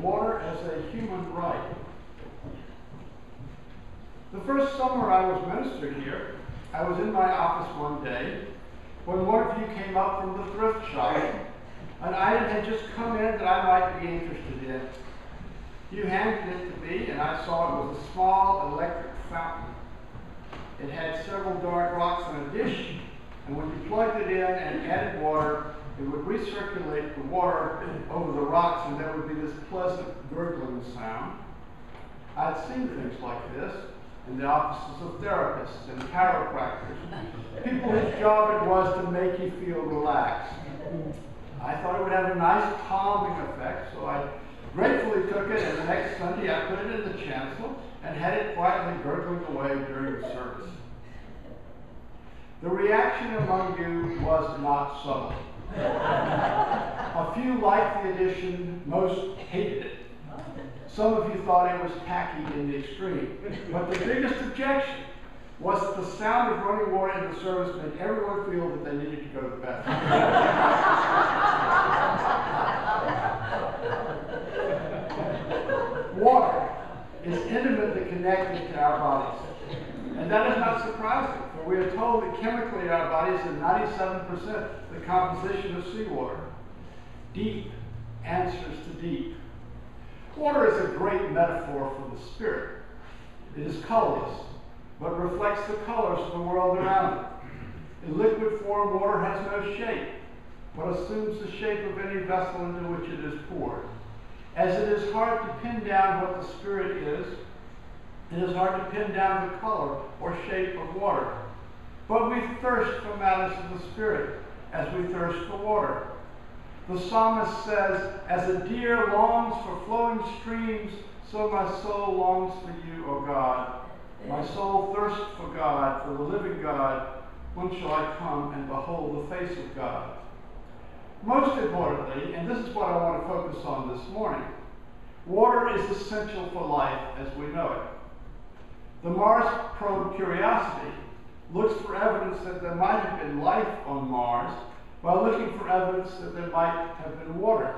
Water as a human right. The first summer I was minister here, I was in my office one day when one of you came up from the thrift shop. An item had just come in that I might be interested in. You handed it to me, and I saw it was a small electric fountain. It had several dark rocks in a dish, and when you plugged it in and added water, it would recirculate the water over the rocks, and there would be this pleasant gurgling sound. I'd seen things like this in the offices of therapists and chiropractors, people whose job it was to make you feel relaxed. I thought it would have a nice calming effect, so I gratefully took it, and the next Sunday I put it in the chancel and had it quietly gurgling away during the service. The reaction among you was not subtle. A few liked the addition, most hated it. Some of you thought it was tacky in the extreme. But the biggest objection was that the sound of running water in the service made everyone feel that they needed to go to the bathroom. Water is intimately connected to our bodies. And that is not surprising, for we are told that chemically our bodies are 97% the composition of seawater. Deep answers to deep. Water is a great metaphor for the spirit. It is colorless, but reflects the colors of the world around it. In liquid form, water has no shape, but assumes the shape of any vessel into which it is poured. As it is hard to pin down what the spirit is, it is hard to pin down the color or shape of water. But we thirst for matters of the spirit, as we thirst for water. The psalmist says, "As a deer longs for flowing streams, so my soul longs for you, O God. My soul thirsts for God, for the living God. When shall I come and behold the face of God?" Most importantly, and this is what I want to focus on this morning, water is essential for life as we know it. The Mars probe Curiosity looks for evidence that there might have been life on Mars while looking for evidence that there might have been water.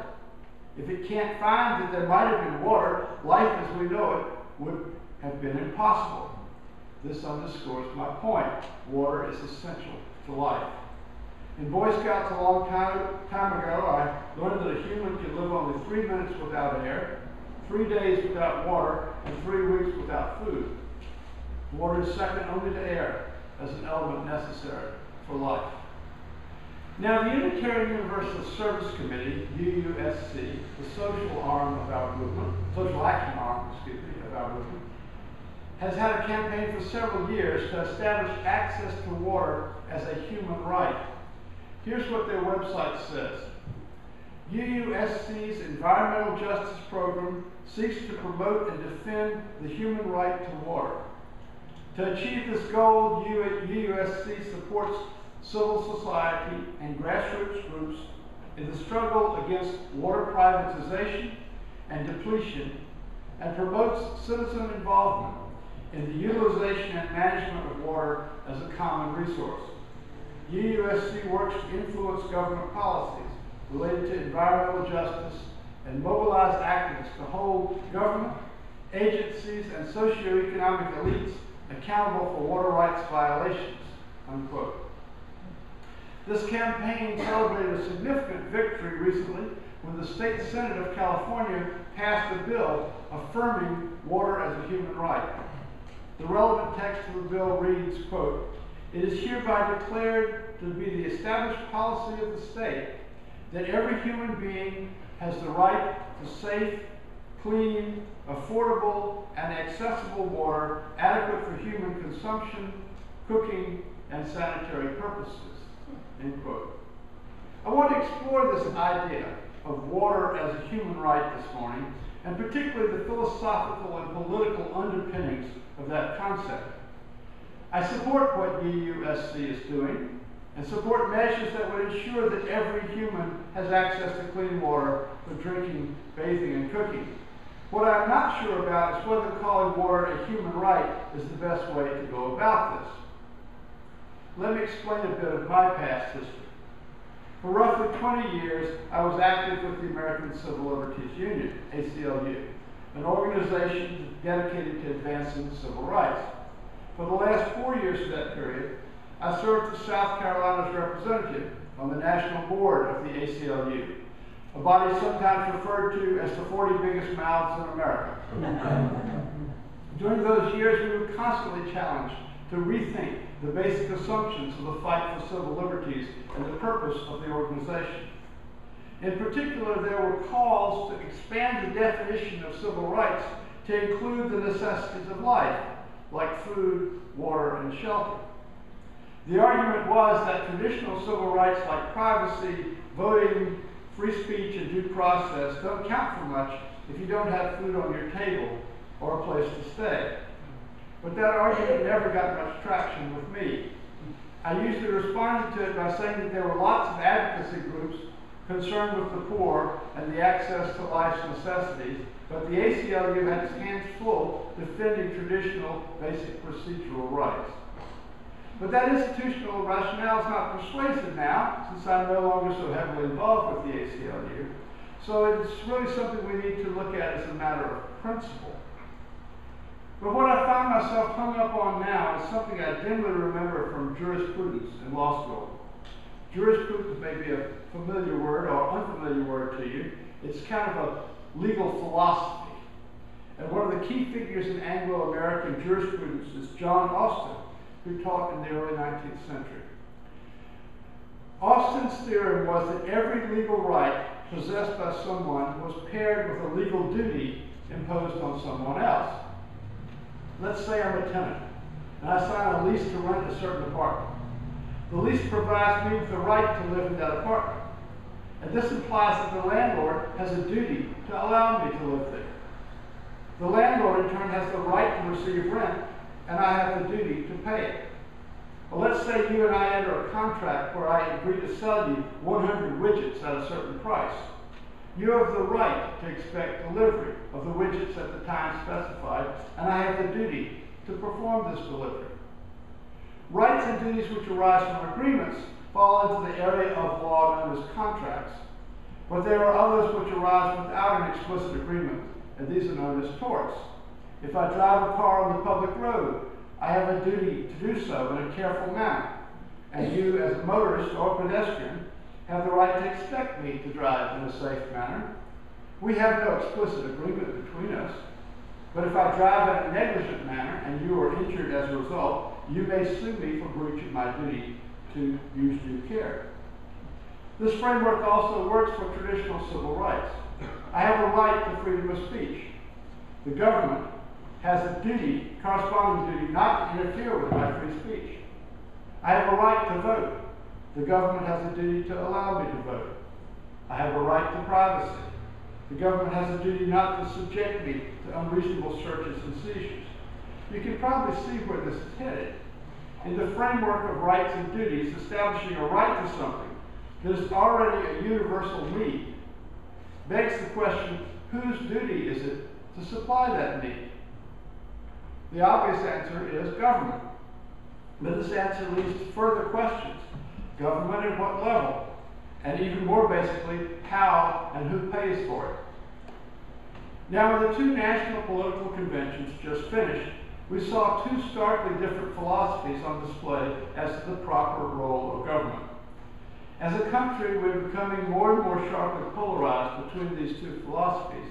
If it can't find that there might have been water, life as we know it would have been impossible. This underscores my point. Water is essential to life. In Boy Scouts a long time ago, I learned that a human can live only 3 minutes without air, 3 days without water, and 3 weeks without food. Water is second only to air as an element necessary for life. Now, the Ingatrhering Universal Service Committee, UUSC, the social arm of our movement, social action arm, of our movement, has had a campaign for several years to establish access to water as a human right. Here's what their website says. UUSC's Environmental Justice Program seeks to promote and defend the human right to water. To achieve this goal, UUSC supports civil society and grassroots groups in the struggle against water privatization and depletion, and promotes citizen involvement in the utilization and management of water as a common resource. UUSC works to influence government policies related to environmental justice and mobilize activists to hold government, agencies, and socioeconomic elites accountable for water rights violations, unquote. This campaign celebrated a significant victory recently when the State Senate of California passed a bill affirming water as a human right. The relevant text of the bill reads, quote, "It is hereby declared to be the established policy of the state that every human being has the right to safe, clean, affordable, and accessible water adequate for human consumption, cooking, and sanitary purposes." End quote. I want to explore this idea of water as a human right this morning, and particularly the philosophical and political underpinnings of that concept. I support what UUSC is doing, and support measures that would ensure that every human has access to clean water for drinking, bathing, and cooking. What I'm not sure about is whether calling water a human right is the best way to go about this. Let me explain a bit of my past history. For roughly 20 years, I was active with the American Civil Liberties Union, ACLU, an organization dedicated to advancing civil rights. For the last 4 years of that period, I served as South Carolina's representative on the national board of the ACLU, a body sometimes referred to as the 40 biggest mouths in America. During those years, we were constantly challenged to rethink the basic assumptions of the fight for civil liberties and the purpose of the organization. In particular, there were calls to expand the definition of civil rights to include the necessities of life, like food, water, and shelter. The argument was that traditional civil rights like privacy, voting, free speech, and due process don't count for much if you don't have food on your table or a place to stay. But that argument never got much traction with me. I usually responded to it by saying that there were lots of advocacy groups concerned with the poor and the access to life's necessities, but the ACLU had its hands full defending traditional basic procedural rights. But that institutional rationale is not persuasive now, since I'm no longer so heavily involved with the ACLU. So it's really something we need to look at as a matter of principle. But what I find myself hung up on now is something I dimly remember from jurisprudence in law school. Jurisprudence may be a familiar word or unfamiliar word to you. It's kind of a legal philosophy. And one of the key figures in Anglo-American jurisprudence is John Austin, who taught in the early 19th century. Austin's theorem was that every legal right possessed by someone was paired with a legal duty imposed on someone else. Let's say I'm a tenant, and I sign a lease to rent a certain apartment. The lease provides me with the right to live in that apartment. And this implies that the landlord has a duty to allow me to live there. The landlord, in turn, has the right to receive rent, and I have the duty to pay it. Well, let's say you and I enter a contract where I agree to sell you 100 widgets at a certain price. You have the right to expect delivery of the widgets at the time specified, and I have the duty to perform this delivery. Rights and duties which arise from agreements fall into the area of law known as contracts, but there are others which arise without an explicit agreement, and these are known as torts. If I drive a car on the public road, I have a duty to do so in a careful manner, and you, as a motorist or pedestrian, have the right to expect me to drive in a safe manner. We have no explicit agreement between us, but if I drive in a negligent manner and you are injured as a result, you may sue me for breach of my duty to use due care. This framework also works for traditional civil rights. I have a right to freedom of speech. The government has a duty, corresponding duty, not to interfere with my free speech. I have a right to vote. The government has a duty to allow me to vote. I have a right to privacy. The government has a duty not to subject me to unreasonable searches and seizures. You can probably see where this is headed. In the framework of rights and duties, establishing a right to something that is already a universal need begs the question, whose duty is it to supply that need? The obvious answer is government. But this answer leads to further questions. Government at what level? And even more basically, how and who pays for it? Now, in the two national political conventions just finished, we saw two starkly different philosophies on display as to the proper role of government. As a country, we're becoming more and more sharply polarized between these two philosophies,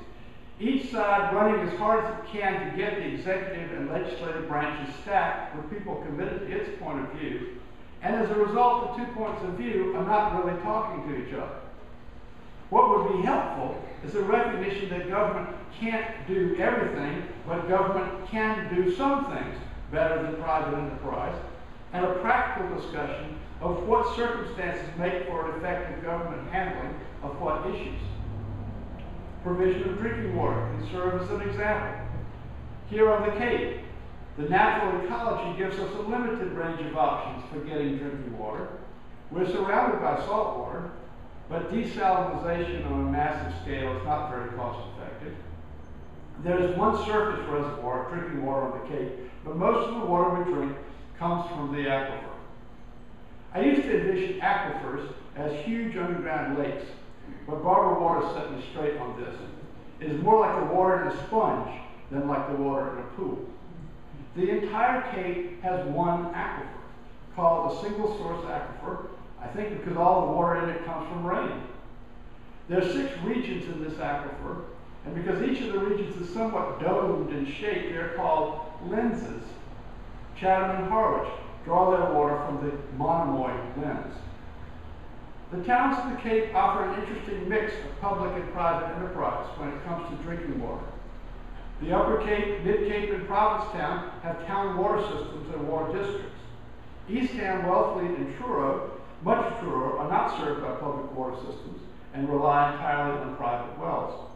each side running as hard as it can to get the executive and legislative branches stacked with people committed to its point of view, and as a result, the 2 points of view are not really talking to each other. What would be helpful is a recognition that government can't do everything, but government can do some things better than private enterprise, and a practical discussion of what circumstances make for an effective government handling of what issues. Provision of drinking water can serve as an example. Here on the Cape, the natural ecology gives us a limited range of options for getting drinking water. We're surrounded by salt water, but desalinization on a massive scale is not very cost effective. There is one surface reservoir of drinking water on the Cape, but most of the water we drink comes from the aquifer. I used to envision aquifers as huge underground lakes, but Barbara Waters set me straight on this. It is more like the water in a sponge than like the water in a pool. The entire Cape has one aquifer, called a single source aquifer, I think because all the water in it comes from rain. There are 6 regions in this aquifer, and because each of the regions is somewhat domed in shape, they're called lenses. Chatham and Harwich draw their water from the Monomoy lens. The towns of the Cape offer an interesting mix of public and private enterprise when it comes to drinking water. The Upper Cape, Mid Cape, and Provincetown have town water systems and water districts. Eastham, Wellfleet, and Truro, much of Truro, are not served by public water systems and rely entirely on private wells.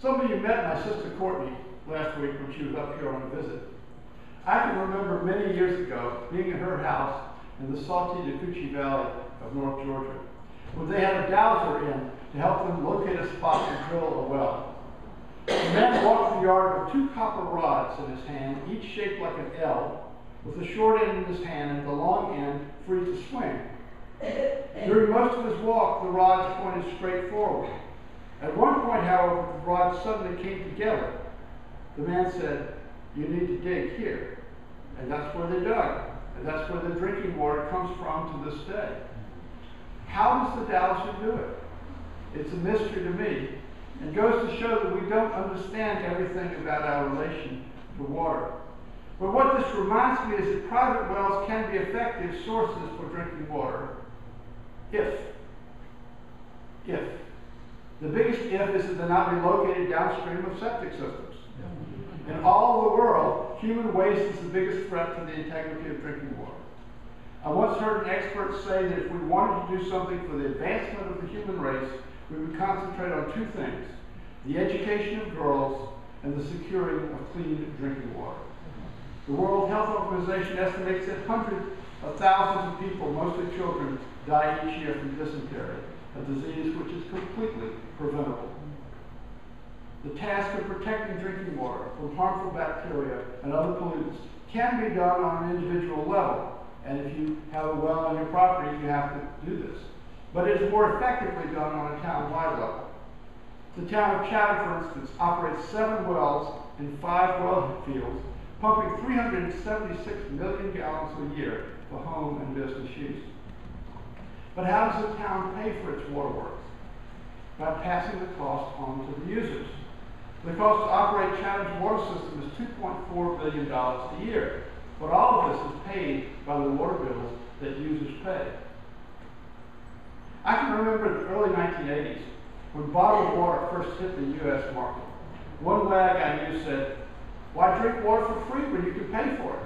Some of you met my sister Courtney last week when she was up here on a visit. I can remember many years ago being in her house in the Salty-Tacuchee Valley of North Georgia, where they had a dowser in to help them locate a spot to drill a well. The man walked the yard with 2 copper rods in his hand, each shaped like an L, with the short end in his hand and the long end free to swing. During most of his walk, the rods pointed straight forward. At one point, however, the rods suddenly came together. The man said, "You need to dig here." And that's where they dug. And that's where the drinking water comes from to this day. How does the dowser do it? It's a mystery to me, and goes to show that we don't understand everything about our relation to water. But what this reminds me is that private wells can be effective sources for drinking water if. The biggest if is that they're not be located downstream of septic systems. In all the world, human waste is the biggest threat to the integrity of drinking water. I once heard an expert say that if we wanted to do something for the advancement of the human race, we would concentrate on 2 things: the education of girls and the securing of clean drinking water. The World Health Organization estimates that hundreds of thousands of people, mostly children, die each year from dysentery, a disease which is completely preventable. The task of protecting drinking water from harmful bacteria and other pollutants can be done on an individual level, and if you have a well on your property, you have to do this. But it is more effectively done on a town-wide level. The town of Chatham, for instance, operates 7 wells in 5 well fields, pumping 376 million gallons a year for home and business use. But how does the town pay for its waterworks? By passing the cost on to the users. The cost to operate Chatham's water system is $2.4 billion a year, but all of this is paid by the water bills that users pay. I can remember the early 1980s when bottled water first hit the U.S. market. One wag I knew said, "Why drink water for free when you can pay for it?"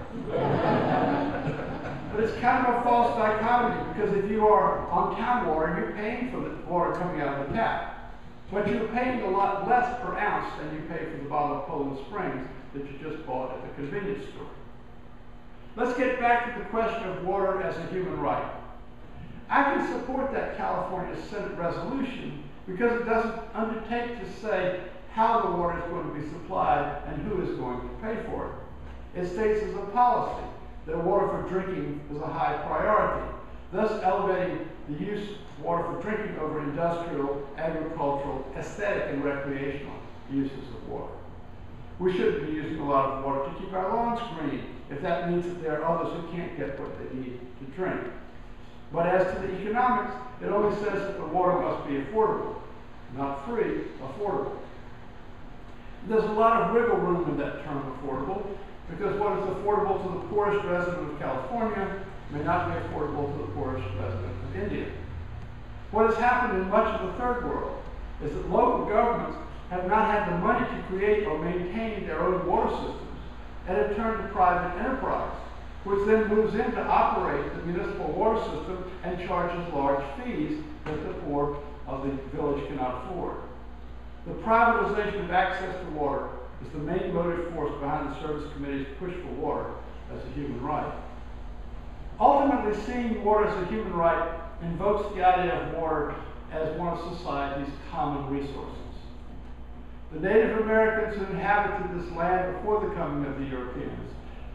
But it's kind of a false dichotomy, because if you are on town water, you're paying for the water coming out of the tap. But you're paying a lot less per ounce than you pay for the bottle of Poland Springs that you just bought at the convenience store. Let's get back to the question of water as a human right. I can support that California Senate resolution because it doesn't undertake to say how the water is going to be supplied and who is going to pay for it. It states as a policy that water for drinking is a high priority, thus elevating the use of water for drinking over industrial, agricultural, aesthetic, and recreational uses of water. We shouldn't be using a lot of water to keep our lawns green, if that means that there are others who can't get what they need to drink. But as to the economics, it only says that the water must be affordable. Not free, affordable. There's a lot of wiggle room in that term affordable, because what is affordable to the poorest resident of California may not be affordable to the poorest resident of India. What has happened in much of the third world is that local governments have not had the money to create or maintain their own water systems, and have turned to private enterprise, which then moves in to operate the municipal water system and charges large fees that the poor of the village cannot afford. The privatization of access to water is the main motive force behind the Service Committee's push for water as a human right. Ultimately, seeing water as a human right invokes the idea of water as one of society's common resources. The Native Americans who inhabited this land before the coming of the Europeans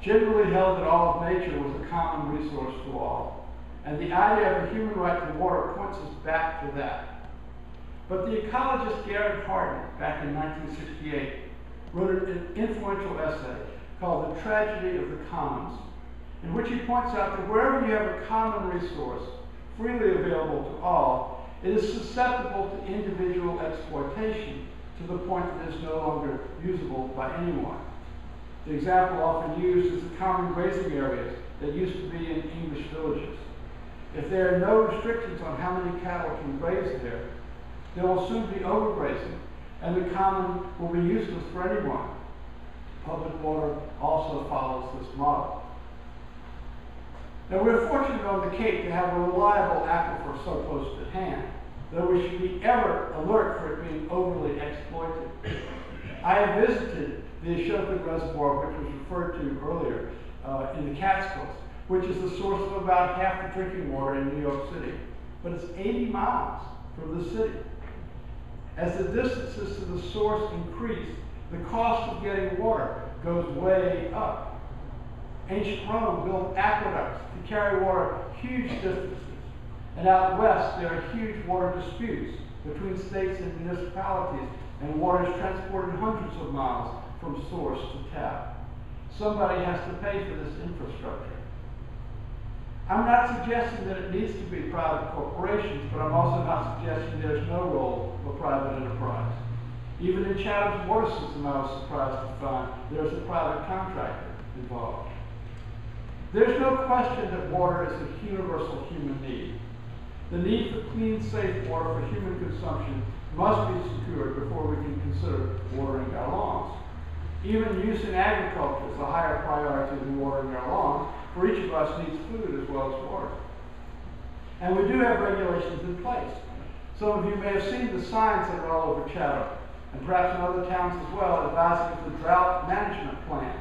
generally held that all of nature was a common resource to all. And the idea of a human right to water points us back to that. But the ecologist Garrett Hardin, back in 1968, wrote an influential essay called The Tragedy of the Commons, in which he points out that wherever you have a common resource freely available to all, it is susceptible to individual exploitation to the point that it is no longer usable by anyone. The example often used is the common grazing areas that used to be in English villages. If there are no restrictions on how many cattle can graze there will soon be overgrazing, and the common will be useless for anyone. Public water also follows this model. Now, we're fortunate on the Cape to have a reliable aquifer so close at hand, though we should be ever alert for it being overly exploited. I have visited the Ashoka Reservoir, which was referred to earlier, in the Catskills, which is the source of about half the drinking water in New York City. But it's 80 miles from the city. As the distances to the source increase, the cost of getting water goes way up. Ancient Rome built aqueducts to carry water huge distances. And out west, there are huge water disputes between states and municipalities, and water is transported hundreds of miles from source to tap. Somebody has to pay for this infrastructure. I'm not suggesting that it needs to be private corporations, but I'm also not suggesting there's no role for private enterprise. Even in Chatham's water system, I was surprised to find there's a private contractor involved. There's no question that water is a universal human need. The need for clean, safe water for human consumption must be secured before we can consider watering our lawns. Even use in agriculture is a higher priority than watering our lawns, for each of us needs food as well as water. And we do have regulations in place. Some of you may have seen the signs that are all over Chatham, and perhaps in other towns as well, advising of the drought management plan.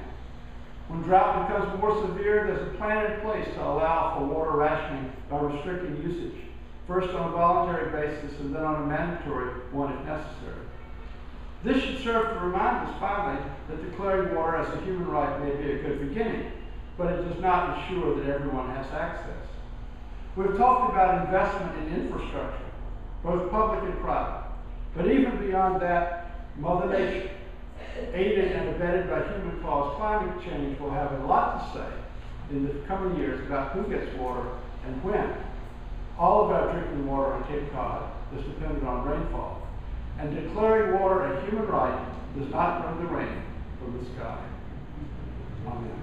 When drought becomes more severe, there's a plan in place to allow for water rationing by restricting usage, first on a voluntary basis and then on a mandatory one if necessary. This should serve to remind us finally that declaring water as a human right may be a good beginning, but it does not ensure that everyone has access. We've talked about investment in infrastructure, both public and private, but even beyond that, Mother Nature, aided and abetted by human-caused climate change, will have a lot to say in the coming years about who gets water and when. All of our drinking water on Cape Cod is dependent on rainfall, and declaring water a human right does not bring the rain from the sky. Amen.